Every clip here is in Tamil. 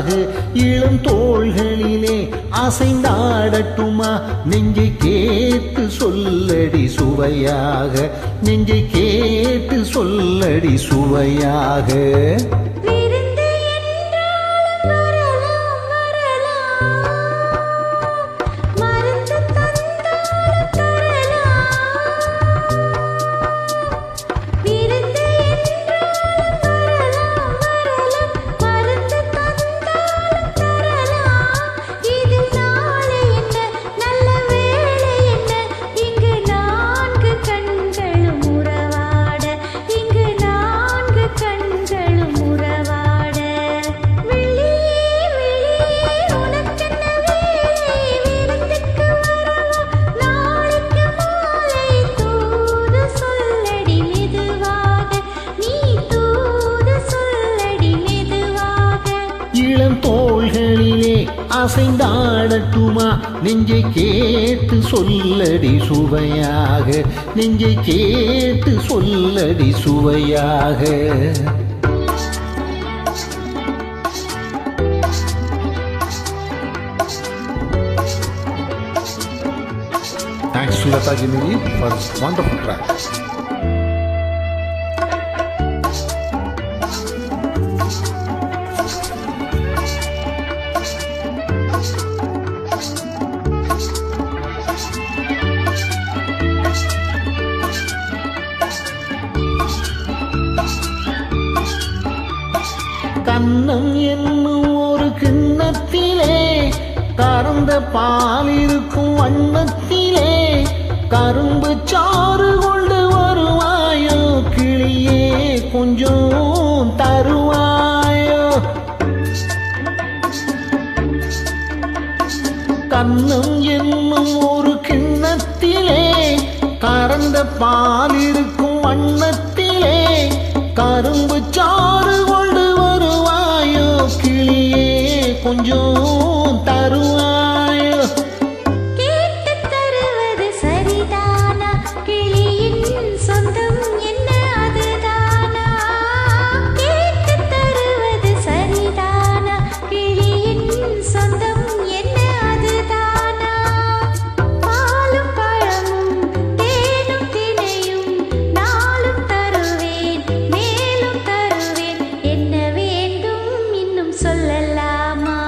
மெதுவாக இளம் தோள்களிலே அசைந்தாடட்டுமா நெஞ்சை கேட்டு சொல்லடி சுவையாக நெஞ்சை கேட்டு சொல்லடி சுவையாக தோள்களிலே அசைந்தாடட்டுமா நெஞ்சை கேட்டு சொல்லடி சுவையாக நெஞ்சை கேட்டு சொல்லடி சுவையாக Thanks to Lata Jiniri for this wonderful track. கண்ணம் என்னும் ஒரு கிண்ணத்திலே கறந்த பால் இருக்கும் வண்ணத்திலே கரும்பு சாறு கொண்டு வருவாயோ கிளியே கொஞ்சம் தருவாயோ கண்ணம் என்னும் ஒரு கிண்ணத்திலே கறந்த பால் இருக்கும் வண்ணத்திலே கரும்பு சாறு கொண்டு வருவாயோ கிளியே கொஞ்சம் தருவாயோ கேட்டு தருவது சரிதானா கிளியின் சொந்தம் என்ன அதுதானா கேட்டு தருவது சரிதானா கிளியின் சொந்தம் என்ன அதுதானா பாலும் பழமும் தேனும் தினையும் நாளும் தருவேன் மேலும் தருவேன் என்ன வேண்டும் இன்னும் சொல்லலாமா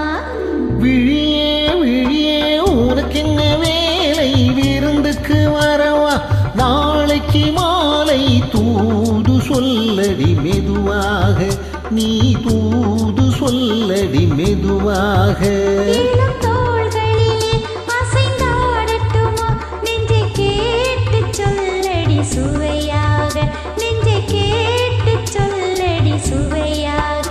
விழியே விழியே உனக்கென்ன வேலை விருந்துக்கு வரவா நாளைக்கு மாலை தூது சொல்லடி மெதுவாக நீ தூது சொல்லடி மெதுவாக இளம் தோள்களிலே அசைந்தாடட்டுமா நெஞ்சை கேட்டு சொல்லடி சுவையாக நெஞ்சை கேட்டு சொல்லடி சுவையாக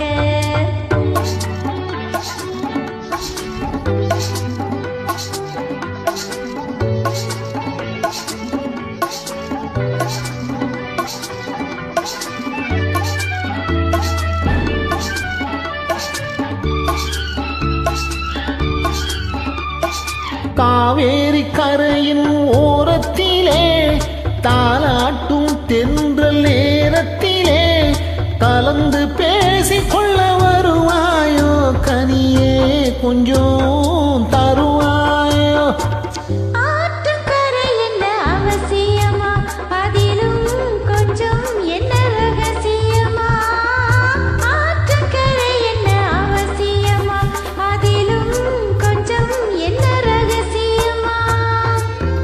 காவேரி கரையின் ஓரத்திலே தாலாட்டும் தென்றல் நேரத்திலே கலந்து பேசிக்கொள்ள வருவாயோ கனியே கொஞ்சம் தருவாயோ ஆற்றங்கரை என்ன அவசியமா அதிலும் கொஞ்சம் என்ன ரகசியமா ஆற்றங்கரை என்ன அவசியமா அதிலும் கொஞ்சம் என்ன ரகசியமா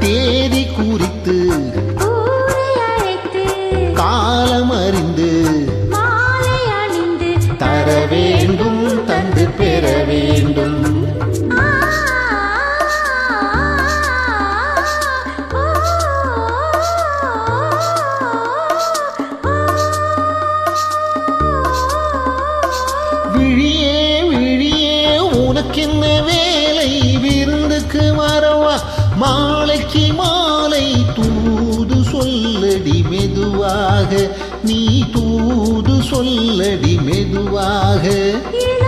தேதி குறித்து ஊரை அழைத்து காலம் அறிந்து மாலை அணிந்து தர வேண்டும் தந்து பெற வேண்டும் ஆ, ஓ, விழியே விழியே உனக்கென்ன வேலை விருந்துக்கு வரவா மாலைக்கு மாலை தூது சொல்லடி மெதுவாக நீ தூது சொல்லடி மெதுவாக இளம்